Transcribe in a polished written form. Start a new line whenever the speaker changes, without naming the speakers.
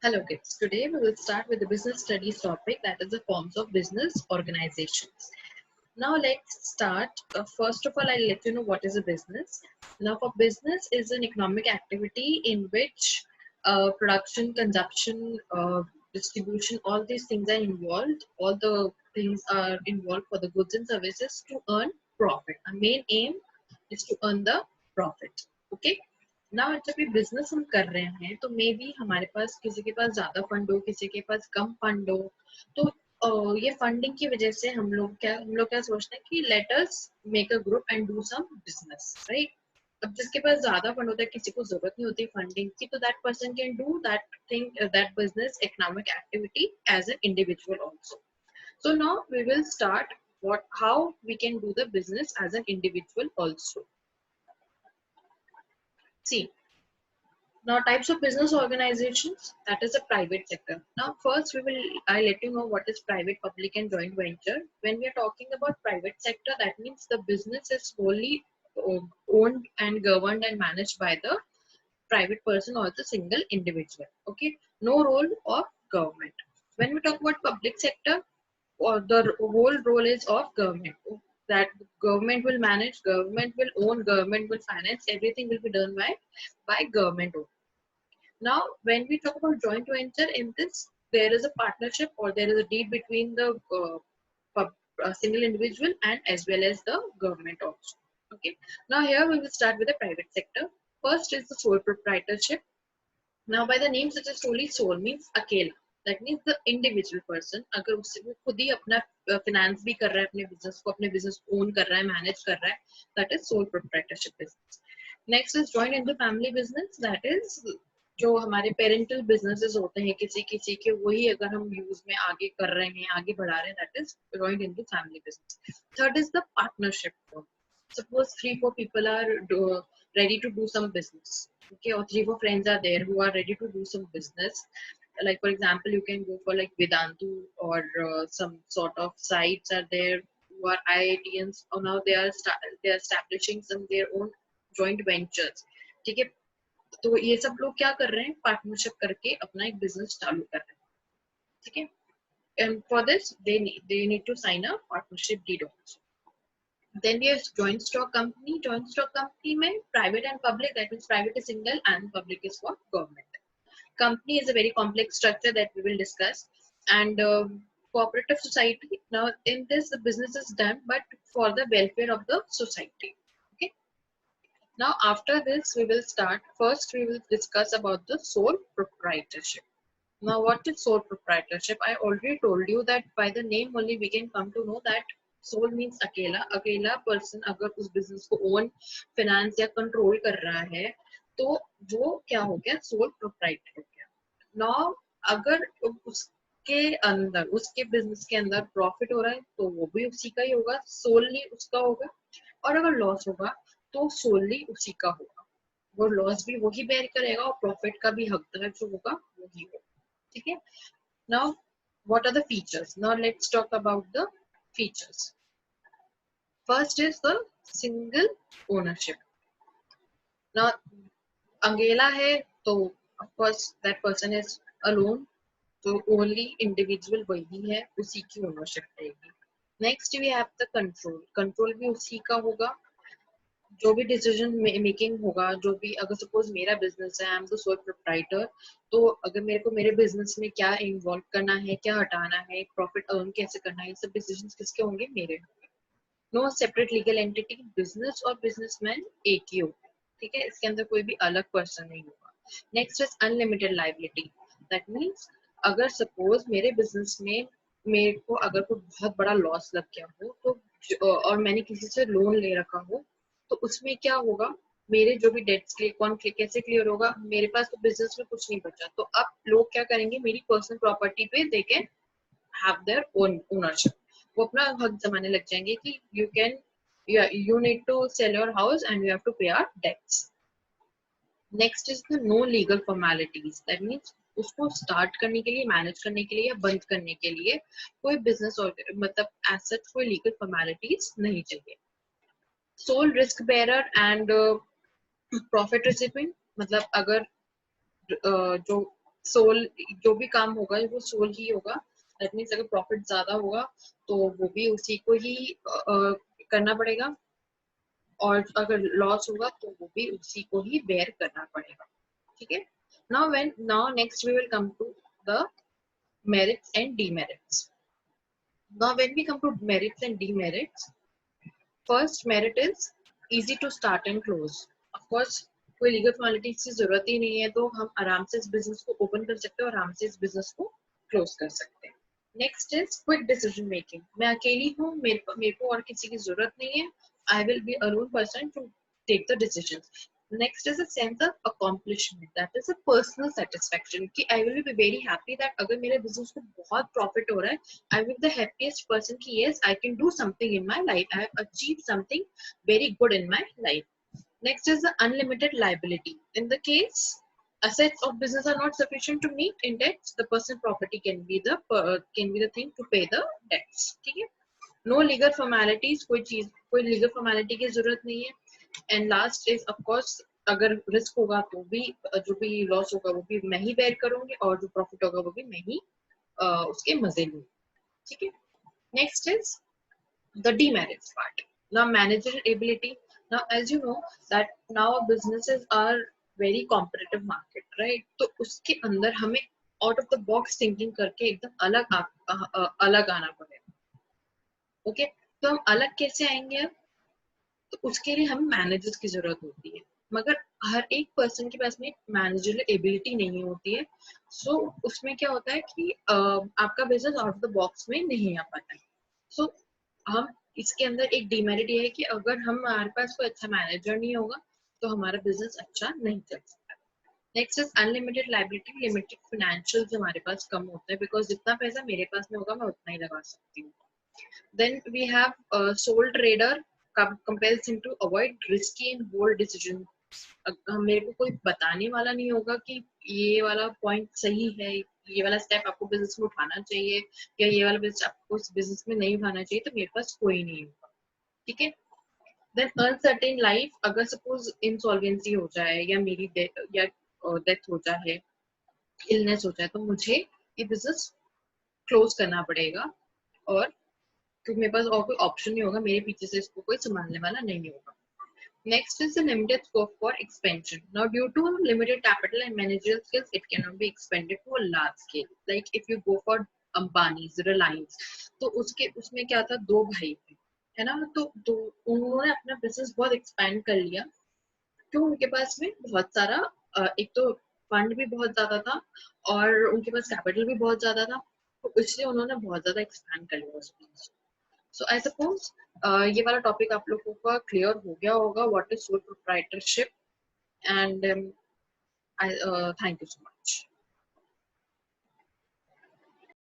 Hello kids, today we will start with the business studies topic, that is the forms of business organizations. Now let's start. First of all, I'll let you know what is a business. Now for business is an economic activity in which production, consumption, distribution, all these things are involved. All the things are involved for the goods and services to earn profit. Our main aim is to earn the profit. Okay. ना जब ये business हम कर रहे हैं तो may be हमारे पास किसी के पास ज्यादा फंड हो, किसी के पास कम फंड हो, तो ये फंडिंग की वजह से हम लोग क्या सोचते हैं कि let us make a group and do some business, right? अब जिसके पास ज्यादा फंड होता है, किसी को जरूरत नहीं होती फंडिंग की, तो that person can do that thing, that business economic activity as an individual also. So now we will start how we can do the business as an individual also. See, now types of business organizations, that is the private sector. Now first I'll let you know what is private, public and joint venture. When we are talking about private sector, that means the business is wholly owned and governed and managed by the private person or the single individual. Okay, no role of government. When we talk about public sector, or the whole role is of government, that government will manage, government will own, government will finance, everything will be done by government only. Now, when we talk about joint venture, in this, there is a partnership or there is a deed between the single individual and as well as the government also. Okay. Now, here we will start with the private sector. First is the sole proprietorship. Now, by the name such as solely sole means अकेला. That means the individual person, अगर उससे वो खुद ही अपना finance भी कर रहा है, अपने business को, अपने business own कर रहा है, manage कर रहा है, that is sole proprietorship business. Next is joint into family business, that is जो हमारे पेरेंटल बिजनेसेस होते हैं किसी किसी के, वही अगर हम यूज में आगे कर रहे हैं, आगे बढ़ा रहे हैं, that is joint into family business. Third is the partnership. Suppose 3-4 people are ready to do some business, okay, or 3-4 friends are there who are ready to do some business. Like for example, you can go for like Vedantu or some sort of sites are there who are IITians, or now they are establishing some their own joint ventures. ठीक है, तो ये सब लोग क्या कर रहे हैं, पार्टनरशिप करके अपना एक बिजनेस चालू कर रहे हैं. ठीक है, and for this they need to sign a partnership deed also. Then we have joint stock company. Joint stock company में private and public, that means private is single and public is for government. Company is a very complex structure that we will discuss. And cooperative society, now in this the business is done but for the welfare of the society. Okay. Now after this we will start, first we will discuss about the sole proprietorship. Now what is sole proprietorship? I already told you that by the name only we can come to know that sole means अकेला. अकेला person अगर उस business को own, finance या control कर रहा है तो वो क्या हो गया, सोल प्रोप्राइटर हो गया. नाउ अगर उसके अंदर, उसके बिजनेस के अंदर प्रॉफिट हो रहा है तो वो भी उसी का ही होगा, सोलली उसका होगा. और अगर लॉस होगा तो सोलली उसी का होगा, वो लॉस भी वही बेयर करेगा और प्रॉफिट का भी हकदार जो होगा वही होगा. ठीक है. Now what are the features? Now let's talk about the features. First is the single ownership. Now अकेला है तो of course that person is alone, तो only individual वही है, उसी की ओनरशिप रहेगी. Next we have the control. Control भी उसी का होगा, जो भी डिसीजन मेकिंग होगा, जो भी, अगर सपोज मेरा बिजनेस है, I am the sole proprietor, तो अगर मेरे को मेरे बिजनेस में क्या इन्वॉल्व करना है, क्या हटाना है, प्रॉफिट अर्न कैसे करना है, ये सब डिसीजन किसके होंगे, मेरे होंगे. No separate legal entity. Business और बिजनेसमैन एक ही होगा. ठीक है, इसके अंदर कोई भी अलग पर्सन नहीं होगा. Next is unlimited liability. That means अगर सपोज मेरे बिजनेस में मेरे को अगर कोई बहुत बड़ा लॉस लग गया हो तो और मैंने किसी से लोन ले रखा हो, तो उसमें क्या होगा, मेरे जो भी डेट्स कैसे क्लियर होगा, मेरे पास तो बिजनेस में कुछ नहीं बचा, तो अब लोग क्या करेंगे, मेरी पर्सनल प्रॉपर्टी पे they can have their own ownership. वो अपना हक जमाने लग जाएंगे कि you need to sell your house and you have to pay our debts. Next is the no legal formalities. That means उसको स्टार्ट करने के लिए, मैनेज करने के लिए या बंद करने के लिए कोई बिजनेस मतलब एज सच कोई लीगल फॉर्मेलिटीज नहीं चाहिए. Sole risk bearer and profit recipient. मतलब अगर जो सोल, जो भी काम होगा वो सोल ही होगा। दैट मीन्स अगर प्रॉफिट ज्यादा होगा तो वो भी उसी को ही करना पड़ेगा, और अगर लॉस होगा तो वो भी उसी को ही बेयर करना पड़ेगा। ठीक है। Now next we will come to the merits and demerits. Now when we come to merits and demerits, first merit is easy to start and close. Of course कोई लीगल फॉर्मेलिटीज की जरूरत ही नहीं है, तो हम आराम से इस बिजनेस को ओपन कर सकते हैं और आराम से इस बिजनेस को क्लोज कर सकते हैं। Next is quick decision making. मैं अकेली हूँ, मेरे को और किसी की जरूरत नहीं है। I will be alone person to take the decision. Next is a sense of accomplishment, that is a personal satisfaction कि I will be very happy that अगर मेरे बिजनेस को बहुत प्रॉफिट हो रहा है, I will be the happiest person कि yes I can do something in my life, I have achieve something very good in my life. Next is the unlimited liability. In the case assets of business are not sufficient to meet in debts, the personal property can be the thing to pay the debts. ठीक है। No legal formalities, कोई legal formality की जरूरत नहीं है। And last is of course अगर risk होगा तो भी जो भी लॉस होगा वो भी मैं ही बेयर करूंगी, और जो प्रॉफिट होगा वो भी मैं ही उसके मजे लूंगी। ठीक है। Next is the demerits part. Now managerial ability. Now as you know that now businesses are very competitive market, right? तो उसके अंदर हमें out of the box thinking करके एकदम अलग आना पड़ेगा। ओके। तो हम अलग कैसे आएंगे अब? तो उसके लिए हमें मैनेजर्स की जरूरत होती है, मगर हर एक पर्सन के पास में मैनेजरियल एबिलिटी नहीं होती है। सो उसमें क्या होता है कि आपका business out of the box में नहीं आ पाता है। सो हम इसके अंदर एक डिमेरिट ये है कि अगर हमारे पास कोई अच्छा मैनेजर नहीं होगा तो हमारा बिजनेस अच्छा नहीं चल सकता। Next is unlimited liability. Limited financial हमारे पास कम होता है, बिकॉज जितना पैसा मेरे पास में होगा मैं उतना ही लगा सकती हूँ। Then we have a sole trader compels him to avoid risky and bold decisions. मेरे को कोई बताने वाला नहीं होगा कि ये वाला पॉइंट सही है, ये वाला स्टेप आपको बिजनेस में उठाना चाहिए, या ये वाला बिजनेस आपको इस बिजनेस में नहीं उठाना चाहिए, तो मेरे पास कोई नहीं होगा। ठीक है। Then uncertain life. अगर सपोज इंसॉल्वेंसी हो जाए या मेरी डेथ हो जाए, इलनेस हो जाए, तो मुझे ये बिजनेस क्लोज करना पड़ेगा, और क्योंकि मेरे पास और कोई ऑप्शन नहीं होगा, मेरे पीछे से इसको कोई संभालने वाला नहीं होगा। Next is the limited scope for expansion. Now, due to limited capital and managerial skills, it cannot be expanded to a large scale. Like if you go for Ambani's, Reliance, तो उसमें क्या था, दो भाई थे, है ना? तो उन्होंने अपना बिजनेस बहुत एक्सपैंड कर लिया, क्यों? उनके पास में बहुत सारा एक तो फंड भी बहुत ज्यादा था, और उनके पास कैपिटल भी बहुत ज्यादा था, तो इसलिए उन्होंने बहुत ज्यादा एक्सपैंड कर लिया उस बिजनेस। So I suppose ये वाला टॉपिक आप लोगों का क्लियर हो गया होगा, what is sole proprietorship, and thank you so much.